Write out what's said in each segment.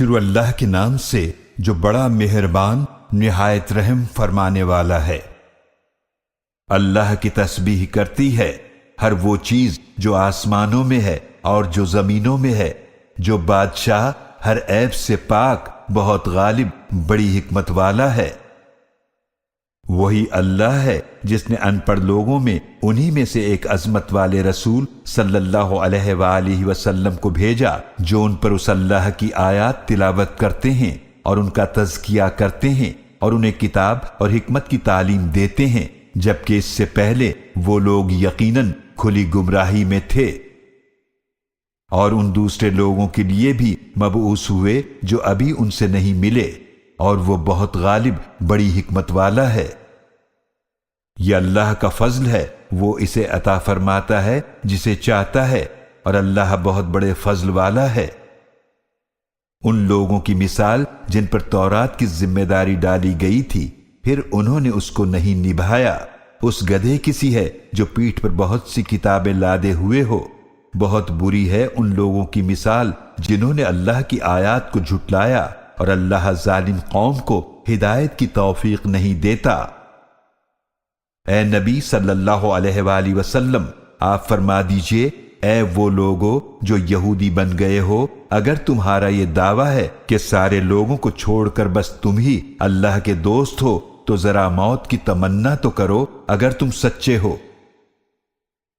شروع اللہ کے نام سے جو بڑا مہربان نہایت رحم فرمانے والا ہے۔ اللہ کی تسبیح کرتی ہے ہر وہ چیز جو آسمانوں میں ہے اور جو زمینوں میں ہے، جو بادشاہ ہر عیب سے پاک، بہت غالب، بڑی حکمت والا ہے۔ وہی اللہ ہے جس نے ان پڑھ لوگوں میں انہی میں سے ایک عظمت والے رسول صلی اللہ علیہ وآلہ وسلم کو بھیجا جو ان پر اس اللہ کی آیات تلاوت کرتے ہیں اور ان کا تزکیہ کرتے ہیں اور انہیں کتاب اور حکمت کی تعلیم دیتے ہیں، جبکہ اس سے پہلے وہ لوگ یقیناً کھلی گمراہی میں تھے۔ اور ان دوسرے لوگوں کے لیے بھی مبعوث ہوئے جو ابھی ان سے نہیں ملے، اور وہ بہت غالب، بڑی حکمت والا ہے۔ یہ اللہ کا فضل ہے، وہ اسے عطا فرماتا ہے جسے چاہتا ہے، اور اللہ بہت بڑے فضل والا ہے۔ ان لوگوں کی مثال جن پر تورات کی ذمہ داری ڈالی گئی تھی، پھر انہوں نے اس کو نہیں نبھایا، اس گدھے کسی ہے جو پیٹھ پر بہت سی کتابیں لادے ہوئے ہو۔ بہت بری ہے ان لوگوں کی مثال جنہوں نے اللہ کی آیات کو جھٹلایا، اور اللہ ظالم قوم کو ہدایت کی توفیق نہیں دیتا۔ اے نبی صلی اللہ علیہ وآلہ وسلم، آپ فرما دیجئے، اے وہ لوگو جو یہودی بن گئے ہو، اگر تمہارا یہ دعویٰ ہے کہ سارے لوگوں کو چھوڑ کر بس تم ہی اللہ کے دوست ہو، تو ذرا موت کی تمنا تو کرو اگر تم سچے ہو۔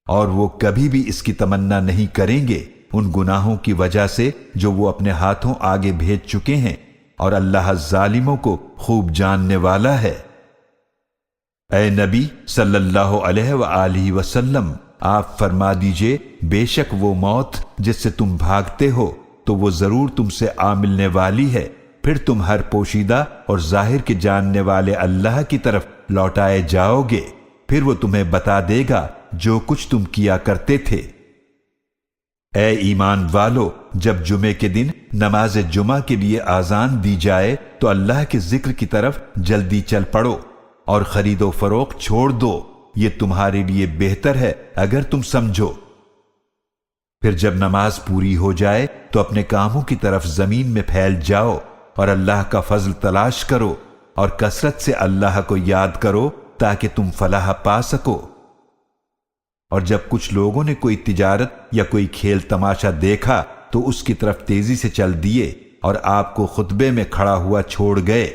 اور وہ کبھی بھی اس کی تمنا نہیں کریں گے ان گناہوں کی وجہ سے جو وہ اپنے ہاتھوں آگے بھیج چکے ہیں، اور اللہ ظالموں کو خوب جاننے والا ہے۔ اے نبی صلی اللہ علیہ وآلہ وسلم، آپ فرما دیجئے، بے شک وہ موت جس سے تم بھاگتے ہو تو وہ ضرور تم سے آ ملنے والی ہے، پھر تم ہر پوشیدہ اور ظاہر کے جاننے والے اللہ کی طرف لوٹائے جاؤ گے، پھر وہ تمہیں بتا دے گا جو کچھ تم کیا کرتے تھے۔ اے ایمان والو، جب جمعے کے دن نماز جمعہ کے لیے اذان دی جائے تو اللہ کے ذکر کی طرف جلدی چل پڑو اور خرید و فروخت چھوڑ دو، یہ تمہارے لیے بہتر ہے اگر تم سمجھو۔ پھر جب نماز پوری ہو جائے تو اپنے کاموں کی طرف زمین میں پھیل جاؤ اور اللہ کا فضل تلاش کرو، اور کثرت سے اللہ کو یاد کرو تاکہ تم فلاح پا سکو۔ اور جب کچھ لوگوں نے کوئی تجارت یا کوئی کھیل تماشا دیکھا تو اس کی طرف تیزی سے چل دیے اور آپ کو خطبے میں کھڑا ہوا چھوڑ گئے۔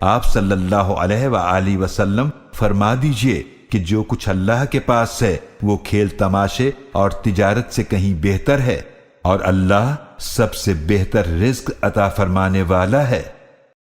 آپ صلی اللہ علیہ وآلہ وسلم فرما دیجئے کہ جو کچھ اللہ کے پاس ہے وہ کھیل تماشے اور تجارت سے کہیں بہتر ہے، اور اللہ سب سے بہتر رزق عطا فرمانے والا ہے۔